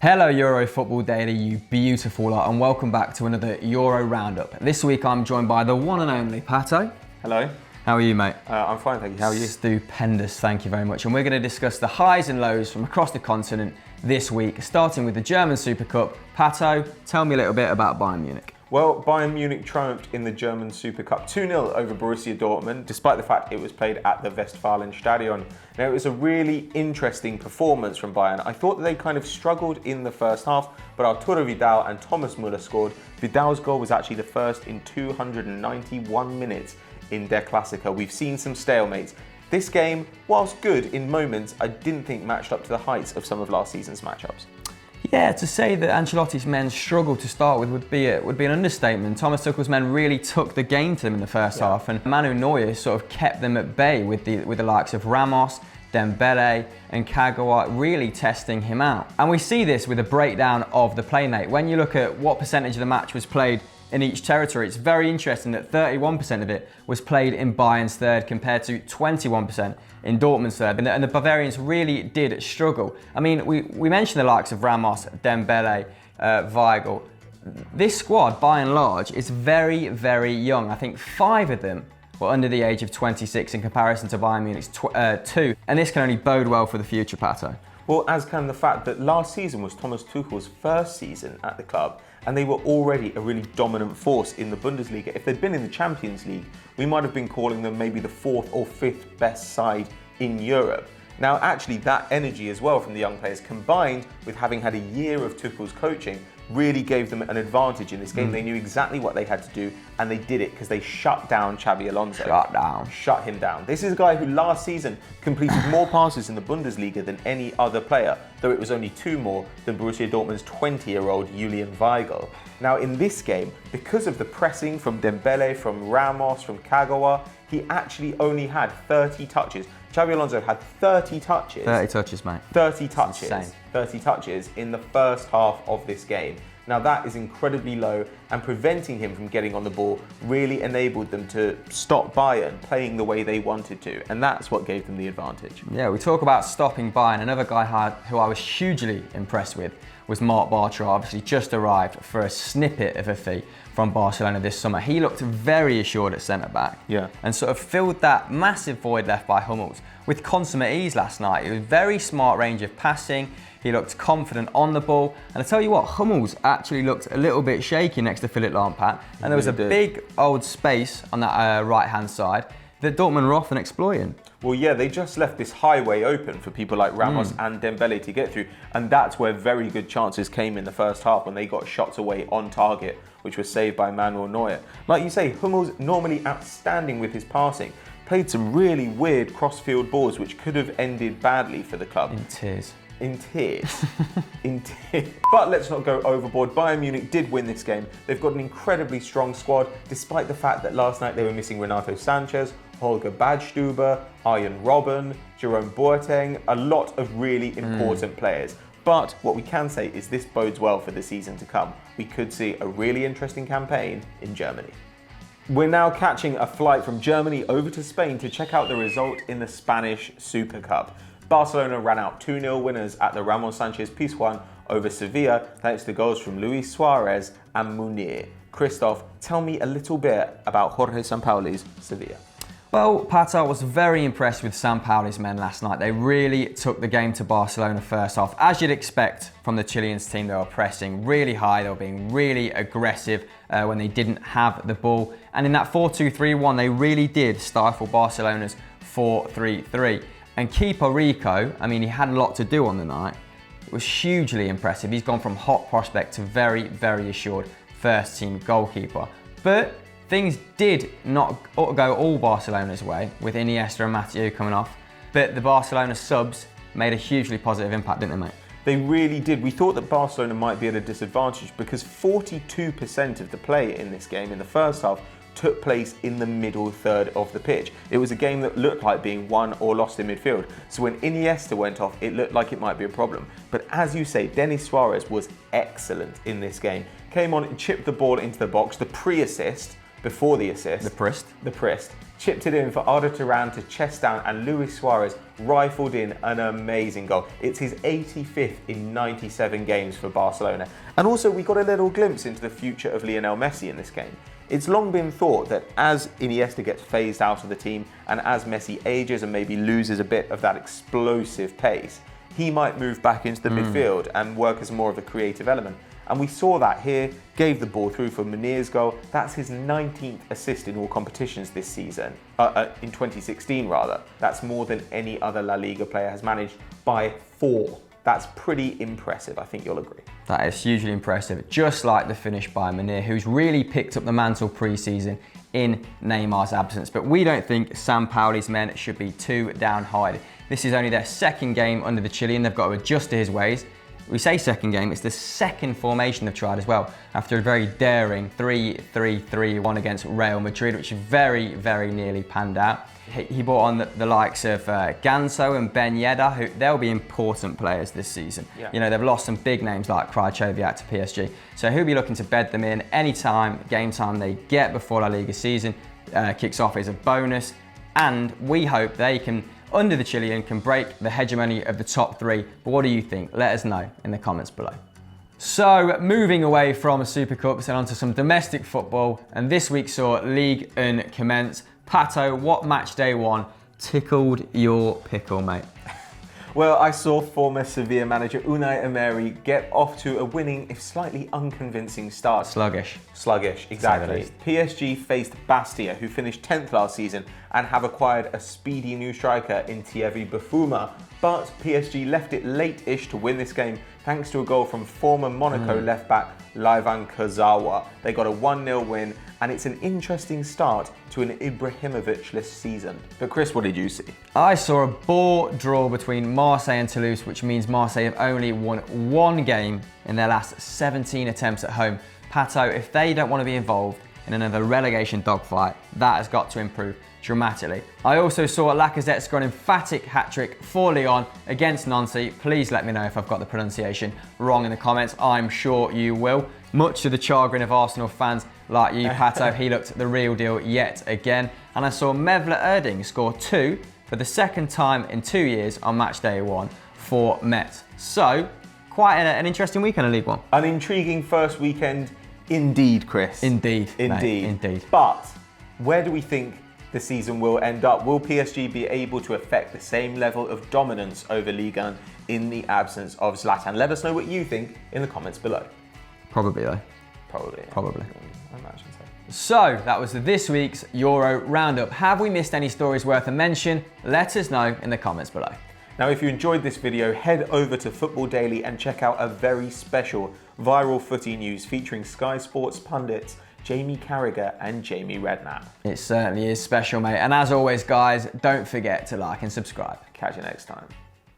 Hello Euro Football Daily, you beautiful lot, and welcome back to another Euro Roundup. This week I'm joined by the one and only Pato. Hello. How are you, mate? I'm fine, thank you. How are you? Stupendous, thank you very much. And we're going to discuss the highs and lows from across the continent this week, starting with the German Super Cup. Pato, tell me a little bit about Bayern Munich. Well, Bayern Munich triumphed in the German Super Cup 2-0 over Borussia Dortmund, despite the fact it was played at the Westfalenstadion. Now, it was a really interesting performance from Bayern. I thought that they kind of struggled in the first half, but Arturo Vidal and Thomas Müller scored. Vidal's goal was actually the first in 291 minutes in Der Klassiker. We've seen some stalemates. This game, whilst good in moments, I didn't think matched up to the heights of some of last season's matchups. Yeah, to say that Ancelotti's men struggled to start with would be an understatement. Thomas Tuchel's men really took the game to them in the first half, and Manu Neuer sort of kept them at bay with the likes of Ramos, Dembele and Kagawa really testing him out. And we see this with a breakdown of the play, mate. When you look at what percentage of the match was played in each territory, it's very interesting that 31% of it was played in Bayern's third compared to 21% in Dortmund's third. And the Bavarians really did struggle. I mean, we mentioned the likes of Ramos, Dembele, Weigl. This squad, by and large, is very, very young. I think 5 of them were under the age of 26 in comparison to Bayern Munich's 2. And this can only bode well for the future, Pato. Well, as can the fact that last season was Thomas Tuchel's first season at the club, and they were already a really dominant force in the Bundesliga. If they'd been in the Champions League, we might have been calling them maybe the 4th or 5th best side in Europe. Now, actually, that energy as well from the young players, combined with having had a year of Tuchel's coaching, really gave them an advantage in this game. They knew exactly what they had to do, and they did it because they shut down Xabi Alonso. Shut him down. This is a guy who last season completed more passes in the Bundesliga than any other player, though it was only 2 more than Borussia Dortmund's 20-year-old Julian Weigl. Now, in this game, because of the pressing from Dembele, from Ramos, from Kagawa, he actually only had 30 touches. Xabi Alonso had 30 touches. 30 touches, mate. 30 touches. 30 touches in the first half of this game. Now that is incredibly low, and preventing him from getting on the ball really enabled them to stop Bayern playing the way they wanted to, and that's what gave them the advantage. Yeah, we talk about stopping Bayern. Another guy who I was hugely impressed with was Marc Bartra, obviously just arrived for a snippet of a fee from Barcelona this summer. He looked very assured at centre-back, and sort of filled that massive void left by Hummels with consummate ease last night. It was very smart range of passing. He looked confident on the ball. And I tell you what, Hummels actually looked a little bit shaky next to Philipp Lampard. And there was a big old space on that right-hand side that Dortmund were often exploiting. Well, yeah, they just left this highway open for people like Ramos and Dembele to get through. And that's where very good chances came in the first half when they got shots away on target, which was saved by Manuel Neuer. Like you say, Hummels, normally outstanding with his passing, played some really weird cross-field balls which could have ended badly for the club. In tears. In tears. In tears. But let's not go overboard. Bayern Munich did win this game. They've got an incredibly strong squad, despite the fact that last night they were missing Renato Sanchez, Holger Badstuber, Arjen Robben, Jerome Boateng, a lot of really important players. But what we can say is this bodes well for the season to come. We could see a really interesting campaign in Germany. We're now catching a flight from Germany over to Spain to check out the result in the Spanish Super Cup. Barcelona ran out 2-0 winners at the Ramon Sanchez Pizjuan over Sevilla, thanks to goals from Luis Suarez and Munir. Christoph, tell me a little bit about Jorge Sampaoli's Sevilla. Well, Pato, was very impressed with Sampaoli's men last night. They really took the game to Barcelona first half. As you'd expect from the Chileans team, they were pressing really high. They were being really aggressive when they didn't have the ball. And in that 4-2-3-1, they really did stifle Barcelona's 4-3-3. And keeper Rico, I mean, he had a lot to do on the night. It was hugely impressive. He's gone from hot prospect to very, very assured first team goalkeeper. But things did not go all Barcelona's way with Iniesta and Mathieu coming off. But the Barcelona subs made a hugely positive impact, didn't they, mate? They really did. We thought that Barcelona might be at a disadvantage because 42% of the play in this game in the first half took place in the middle third of the pitch. It was a game that looked like being won or lost in midfield. So when Iniesta went off, it looked like it might be a problem. But as you say, Denis Suarez was excellent in this game. Came on and chipped the ball into the box, the pre-assist, before the assist. The Prist. chipped it in for Arda Turan to chest down, and Luis Suarez rifled in an amazing goal. It's his 85th in 97 games for Barcelona. And also we got a little glimpse into the future of Lionel Messi in this game. It's long been thought that as Iniesta gets phased out of the team and as Messi ages and maybe loses a bit of that explosive pace, he might move back into the midfield and work as more of a creative element. And we saw that here, gave the ball through for Munir's goal. That's his 19th assist in all competitions this season, in 2016 rather. That's more than any other La Liga player has managed by 4. That's pretty impressive, I think you'll agree. That is hugely impressive, just like the finish by Munir, who's really picked up the mantle pre-season in Neymar's absence. But we don't think Sampaoli's men should be too downhearted. This is only their second game under the Chilean. They've got to adjust to his ways. We say second game, it's the second formation they've tried as well, after a very daring 3-3-3-1 against Real Madrid, which very, very nearly panned out. He brought on the likes of Ganso and Ben Yedder, who they'll be important players this season. Yeah. You know, they've lost some big names like Krychowiak to PSG, so he'll be looking to bed them in anytime, game time they get before La Liga season kicks off is a bonus, and we hope they can, under the Chilean, can break the hegemony of the top 3. But what do you think? Let us know in the comments below. So, moving away from Super Cups and onto some domestic football, and this week saw Ligue 1 commence. Pato, what match day 1 tickled your pickle, mate? Well, I saw former Sevilla manager Unai Emery get off to a winning, if slightly unconvincing start. Sluggish, exactly. PSG faced Bastia, who finished 10th last season and have acquired a speedy new striker in Thierry Bafuma. But PSG left it late-ish to win this game thanks to a goal from former Monaco left-back Livan Kurzawa. They got a 1-0 win, and it's an interesting start to an Ibrahimovic-less season. But Chris, what did you see? I saw a ball draw between Marseille and Toulouse, which means Marseille have only won 1 game in their last 17 attempts at home. Pato, if they don't want to be involved in another relegation dogfight, that has got to improve dramatically. I also saw Lacazette score an emphatic hat-trick for Lyon against Nancy. Please let me know if I've got the pronunciation wrong in the comments. I'm sure you will. Much to the chagrin of Arsenal fans like you, Pato, he looked the real deal yet again. And I saw Mevla Erding score 2 for the second time in 2 years on match day 1 for Metz. So, quite an interesting weekend in League One. An intriguing first weekend indeed, Chris. Indeed. But where do we think the season will end up? Will PSG be able to affect the same level of dominance over Ligue 1 in the absence of Zlatan? Let us know what you think in the comments below. Probably though. Probably. I imagine so. So that was this week's Euro Roundup. Have we missed any stories worth a mention? Let us know in the comments below. Now, if you enjoyed this video, head over to Football Daily and check out a very special viral footy news featuring Sky Sports pundits Jamie Carragher and Jamie Redknapp. It certainly is special, mate. And as always, guys, don't forget to like and subscribe. Catch you next time.